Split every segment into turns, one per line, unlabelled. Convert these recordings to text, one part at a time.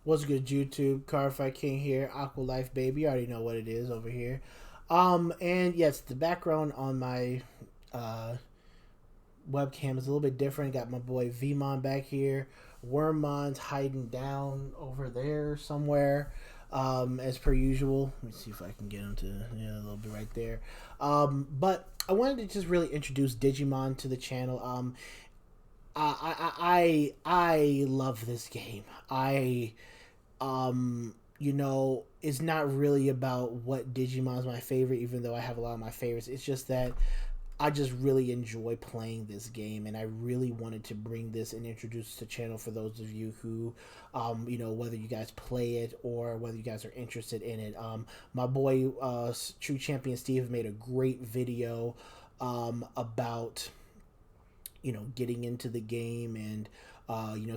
What's good, YouTube? Cardfight King here, Aqua Life Baby. You already know what it is over here. And yes, the background on my uh, webcam is a little bit different. Got my boy Vmon back here. Wormmon's hiding down over there somewhere, as per usual. Let me see if I can get him to a little bit right there. But I wanted to just really introduce Digimon to the channel. I love this game. It's not really about what Digimon's my favorite, even though I have a lot of my favorites. It's just that I just really enjoy playing this game, and I really wanted to bring this and introduce the channel for those of you who, whether you guys play it or whether you guys are interested in it. My boy, True Champion Steve, made a great video about getting into the game and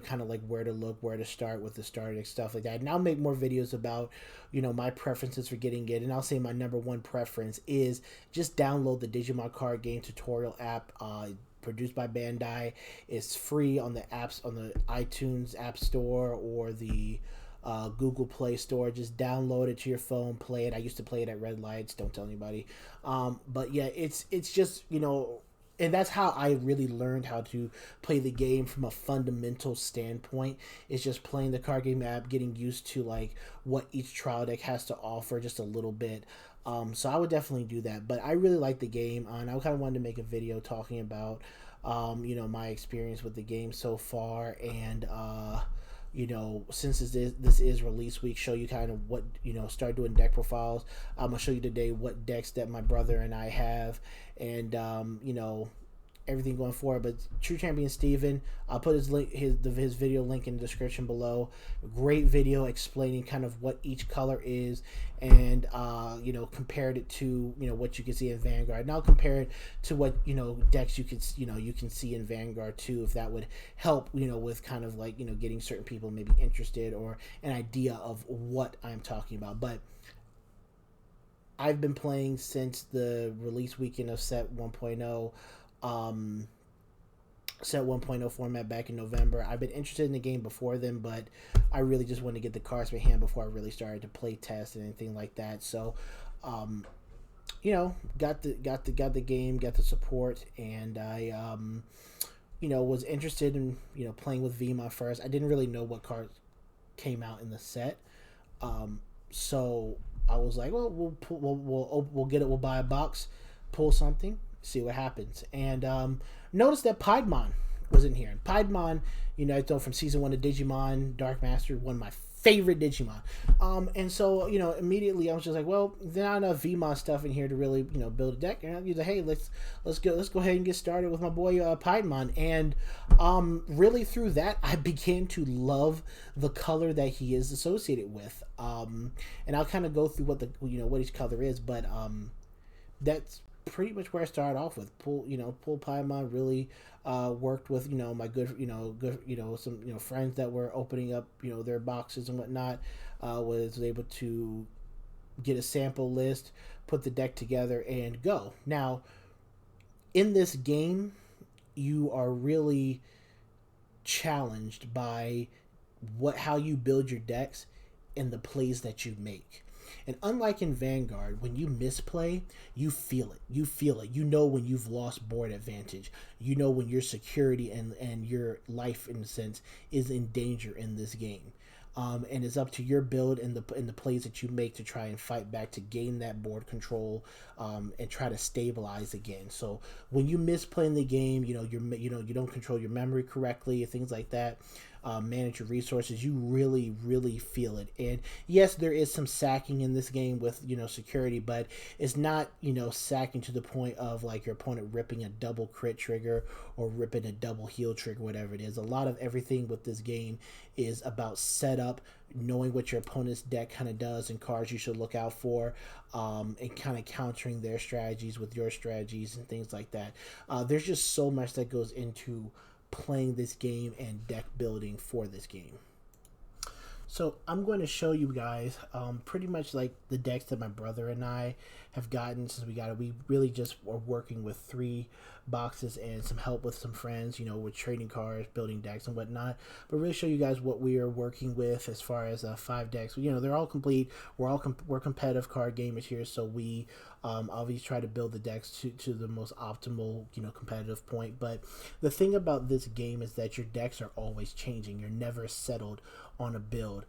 kind of like where to look, where to start with the starting stuff like that. And I'll make more videos about, my preferences for getting it. And I'll say my number one preference is just download the Digimon card game tutorial app. Produced by Bandai. It's free on the apps, on the iTunes App Store or the Google Play Store. Just download it to your phone, play it. I used to play it at red lights. Don't tell anybody. But yeah, it's just and that's how I really learned how to play the game from a fundamental standpoint. It's just playing the card game app, getting used to like what each trial deck has to offer just a little bit. So I would definitely do that. But I really like the game, and I kind of wanted to make a video talking about my experience with the game so far, and since this is release week, show you kind of what start doing deck profiles. I'm gonna show you today what decks that my brother and I have, and everything going forward. But True Champion Steven, I'll put his video link in the description below. Great video explaining kind of what each color is, and compared it to what you can see in Vanguard. And I'll compare it to what decks you can see in Vanguard too, if that would help with kind of like getting certain people maybe interested or an idea of what I'm talking about. But I've been playing since the release weekend of set 1.0. Set 1.0 format back in November. I've been interested in the game before then, but I really just wanted to get the cards in my hand before I really started to play test and anything like that. So, got the game, got the support, and I was interested in playing with Vima first. I didn't really know what cards came out in the set, so I was like, well, we'll get it. We'll buy a box, pull something, see what happens. And notice that Piedmon was in here. And Piedmon, I thought from season 1 of Digimon Dark Master, one of my favorite Digimon. And so immediately I was just like, well, there's not enough Vmon stuff in here to really build a deck. And I was like, hey, let's go ahead and get started with my boy Piedmon. And really through that I began to love the color that he is associated with. And I'll kind of go through what each color is, but that's pretty much where I started off with. Pool Paimon really worked with my good some friends that were opening up their boxes and whatnot. Was able to get a sample list, put the deck together, and go. Now, in this game, you are really challenged by how you build your decks and the plays that you make. And unlike in Vanguard, when you misplay, you feel it. You feel it. You know when you've lost board advantage. You know when your security and your life, in a sense, is in danger in this game. And it's up to your build and the plays that you make to try and fight back to gain that board control, and try to stabilize again. So when you misplay in the game, you don't control your memory correctly, things like that. Manage your resources, you really feel it. And yes, there is some sacking in this game with security, but it's not sacking to the point of like your opponent ripping a double crit trigger or ripping a double heal trigger, whatever it is. A lot of everything with this game is about setup, knowing what your opponent's deck kind of does and cards you should look out for, and kind of countering their strategies with your strategies and things like that. There's just so much that goes into playing this game and deck building for this game. So I'm going to show you guys pretty much like the decks that my brother and I have gotten since we got it. We really just are working with 3 boxes and some help with some friends, with trading cards, building decks, and whatnot. But really show you guys what we are working with as far as 5 decks. They're all complete. We're competitive card gamers here, so we obviously try to build the decks to the most optimal competitive point. But the thing about this game is that your decks are always changing. You're never settled on a build.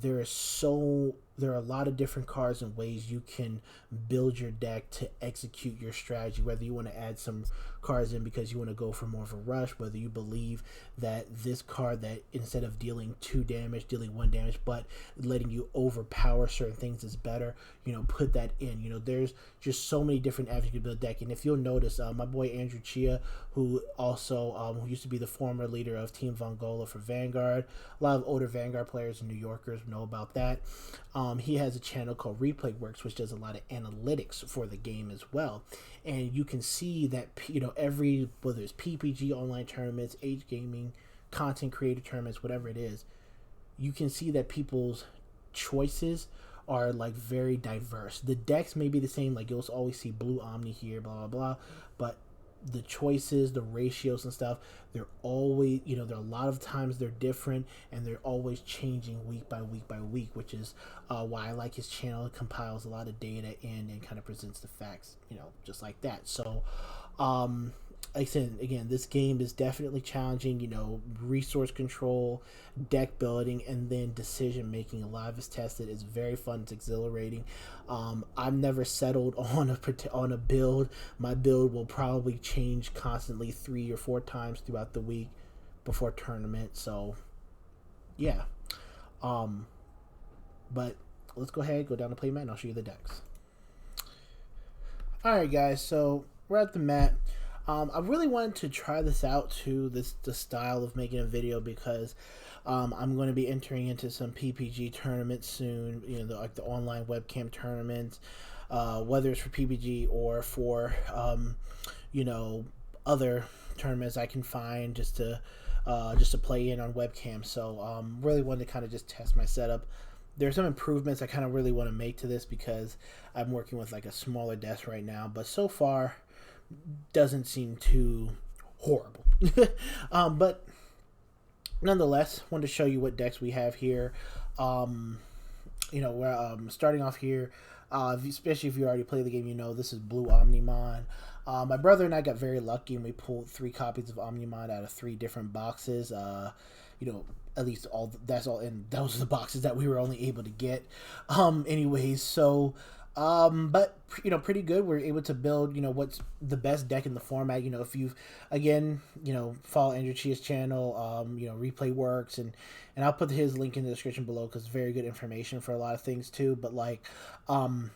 There are a lot of different cards and ways you can build your deck to execute your strategy. Whether you want to add some cards in because you want to go for more of a rush, whether you believe that this card that instead of dealing 2 damage, dealing 1 damage, but letting you overpower certain things is better. Put that in. There's just so many different avenues to build a deck. And if you'll notice, my boy Andrew Chia, who also who used to be the former leader of Team Vongola for Vanguard, a lot of older Vanguard players and New Yorkers know about that. He has a channel called Replay Works, which does a lot of analytics for the game as well. And you can see that whether it's PPG online tournaments, Age Gaming, content creator tournaments, whatever it is, you can see that people's choices are like very diverse. The decks may be the same, like you'll always see Blue Omni here, blah blah blah, but the choices, the ratios and stuff, they're always, there are a lot of times they're different, and they're always changing week by week by week, which is why I like his channel. It compiles a lot of data and kind of presents the facts, just like that. So like I said, again, this game is definitely challenging. Resource control, deck building, and then decision making. A lot of it's tested. It's very fun. It's exhilarating. I've never settled on a build. My build will probably change constantly 3 or 4 times throughout the week before tournament. So, yeah. But let's go ahead, go down the play mat, and I'll show you the decks. All right, guys. So we're at the mat. I really wanted to try this out too, the style of making a video, because I'm going to be entering into some PPG tournaments soon, like the online webcam tournaments, whether it's for PPG or for, other tournaments I can find just to play in on webcam. So really wanted to kind of just test my setup. There's some improvements I kind of really want to make to this because I'm working with like a smaller desk right now, but so far doesn't seem too horrible. But nonetheless, wanted to show you what decks we have here. We're starting off here, especially if you already play the game, this is Blue Omnimon. My brother and I got very lucky, and we pulled 3 copies of Omnimon out of 3 different boxes. At least that's all, and those are the boxes that we were only able to get. Anyways, so but pretty good. We're able to build what's the best deck in the format. If you've again follow Andrew Chia's channel, Replay Works, and I'll put his link in the description below because very good information for a lot of things too. But like Blue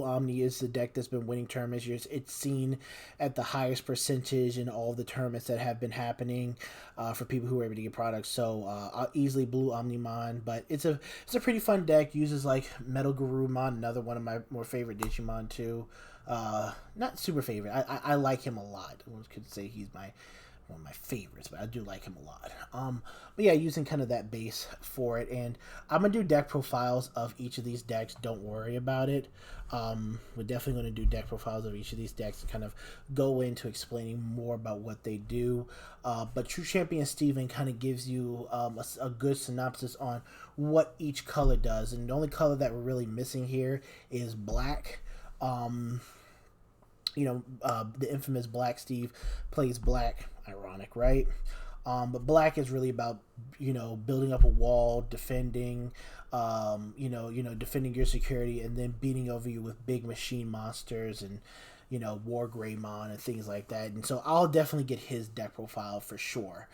Omni is the deck that's been winning tournaments. It's seen at the highest percentage in all the tournaments that have been happening for people who are able to get products. So easily Blue Omnimon, but it's a pretty fun deck. Uses like Metal Garurumon, another one of my more favorite Digimon too. Not super favorite. I like him a lot. I could say he's one of my favorites, but I do like him a lot. But yeah, using kind of that base for it, and I'm gonna do deck profiles of each of these decks. Don't worry about it. We're definitely gonna do deck profiles of each of these decks and kind of go into explaining more about what they do. But True Champion Steven kind of gives you a good synopsis on what each color does, and the only color that we're really missing here is black. The infamous Black Steve plays black. Ironic, right? But black is really about building up a wall, defending, defending your security, and then beating over you with big machine monsters and War Greymon and things like that. And so I'll definitely get his deck profile for sure.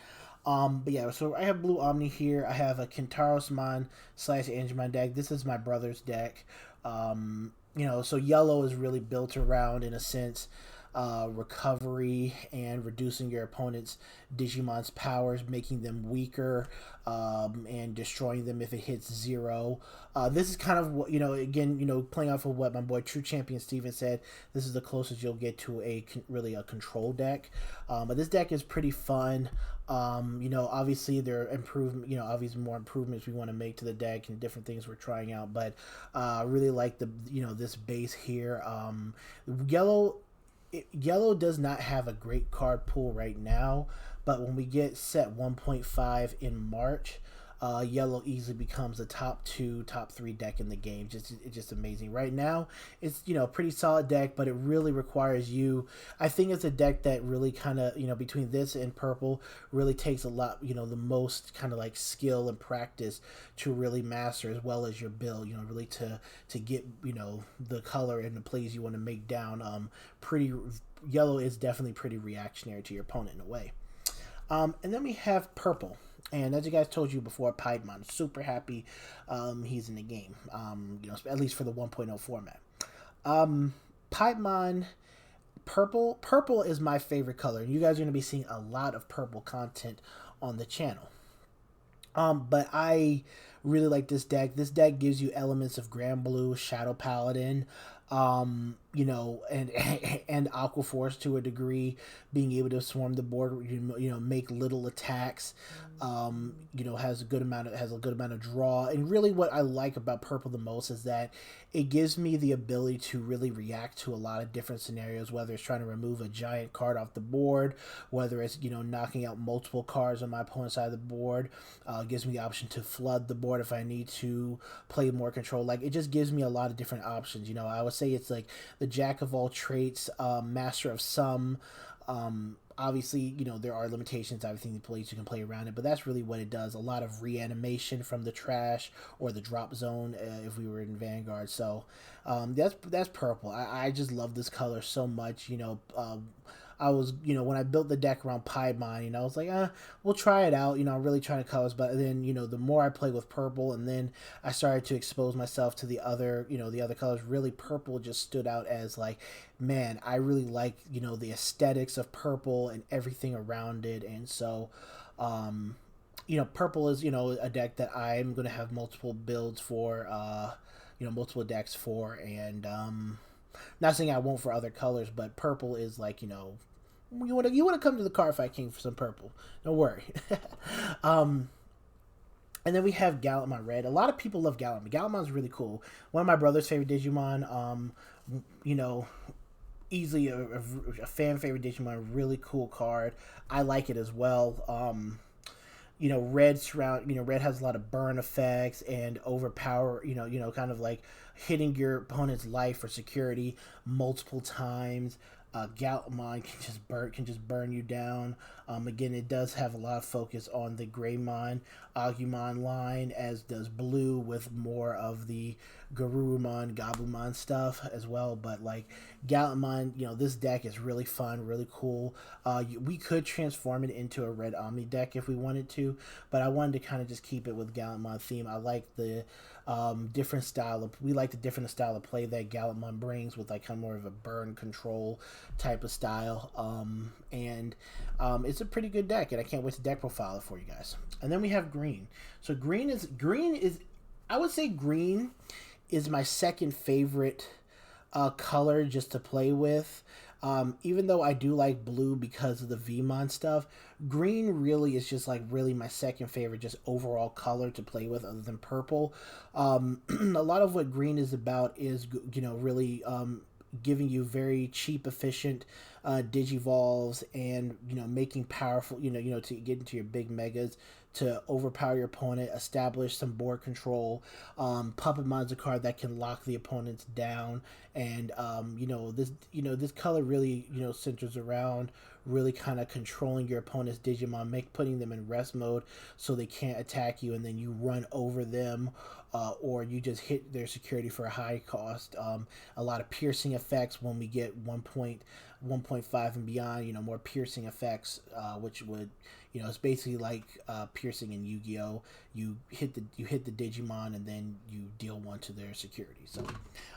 But yeah, so I have Blue Omni here. I have a Kentarosmon / Angemon deck. This is my brother's deck. So yellow is really built around, in a sense, recovery and reducing your opponent's Digimon's powers, making them weaker, and destroying them if it hits 0. This is kind of what, again, playing off of what my boy True Champion Steven said, this is the closest you'll get to really a control deck. But this deck is pretty fun. Obviously there are obviously more improvements we want to make to the deck and different things we're trying out, but I really like this base here. Yellow Yellow does not have a great card pool right now, but when we get set 1.5 in March, yellow easily becomes the top two, top three deck in the game. It's just amazing. Right now, it's a pretty solid deck, but it really requires you. I think it's a deck that really kind of between this and purple really takes a lot. The most kind of like skill and practice to really master, as well as your build. Really to get the color and the plays you want to make down. Pretty Yellow is definitely pretty reactionary to your opponent in a way. And then we have purple. And as you guys told you before, Piedmon, super happy he's in the game, at least for the 1.0 format. Piedmon, purple is my favorite color. You guys are going to be seeing a lot of purple content on the channel. But I really like this deck. This deck gives you elements of Grand Blue, Shadow Paladin, and and Aqua Force to a degree, being able to swarm the board, make little attacks, has a good amount of draw. And really, what I like about purple the most is that it gives me the ability to really react to a lot of different scenarios, whether it's trying to remove a giant card off the board, whether it's knocking out multiple cards on my opponent's side of the board. Gives me the option to flood the board if I need to play more control. Like, it just gives me a lot of different options. I would say it's like the jack of all traits, master of some. Obviously, there are limitations to everything you can play around it, but that's really what it does. A lot of reanimation from the trash or the drop zone if we were in Vanguard. So that's purple. I just love this color so much. I was, when I built the deck around Piedmon, I was like, we'll try it out. I'm really trying to colors. But then, the more I play with purple, and then I started to expose myself to the other colors, really purple just stood out as like, man, I really like, the aesthetics of purple and everything around it. And so, purple is, a deck that I'm going to have multiple builds for, multiple decks for. And, not saying I won't for other colors, but purple is like, you want to come to the Card Fight King for some purple. Don't worry. And then we have Gallantmon Red. A lot of people love Gallantmon. Gallantmon's really cool. One of my brother's favorite Digimon. Easily a fan favorite Digimon. Really cool card. I like it as well. Red has a lot of burn effects and overpower, kind of like hitting your opponent's life or security multiple times. Gallantmon can just burn you down. Again, it does have a lot of focus on the Greymon, Agumon line, as does Blue, with more of the Garurumon, Gabumon stuff as well. But like Gallantmon, this deck is really fun, really cool. We could transform it into a red Omni deck if we wanted to, but I wanted to kind of just keep it with Gallantmon theme. I like the different style of play that Gallantmon brings, with like kind of more of a burn control type of style. And it's a pretty good deck, and I can't wait to deck profile it for you guys. And then we have green. So green is I would say green is my second favorite color just to play with. Even though I do like blue because of the Vmon stuff, green really is just like really my second favorite just overall color to play with, other than purple. A lot of what green is about is really giving you very cheap, efficient digivolves, and making powerful to get into your big megas to overpower your opponent, establish some board control. Puppetmon's a card that can lock the opponents down, and this color really centers around really kind of controlling your opponent's Digimon, putting them in rest mode so they can't attack you, and then you run over them, or you just hit their security for a high cost. A lot of piercing effects when we get 1.5 and beyond, more piercing effects, which would, it's basically like piercing in Yu-Gi-Oh. You hit the Digimon, and then you deal one to their security. So,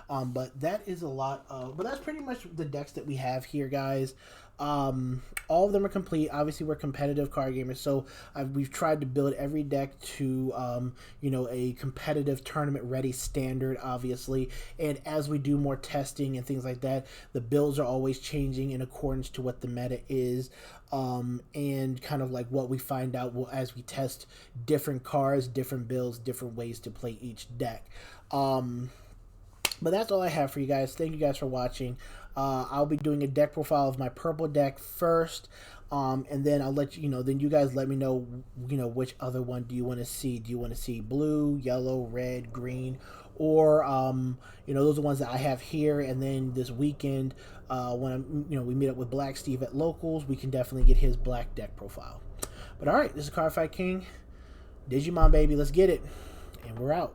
but that is a lot of, but that's pretty much the decks that we have here, guys. All of them are complete. Obviously, we're competitive card gamers, so we've tried to build every deck to a competitive tournament ready standard, obviously. And as we do more testing and things like that, the builds are always changing in accordance to what the meta is, and kind of like what we find out as we test different cards, different builds, different ways to play each deck. But that's all I have for you guys. Thank you guys for watching. I'll be doing a deck profile of my purple deck first, and then I'll let you know. Then you guys let me know, which other one do you want to see? Do you want to see blue, yellow, red, green, or those are the ones that I have here. And then this weekend, when we meet up with Black Steve at locals, we can definitely get his black deck profile. But all right, this is Card Fight King, Digimon baby. Let's get it, and we're out.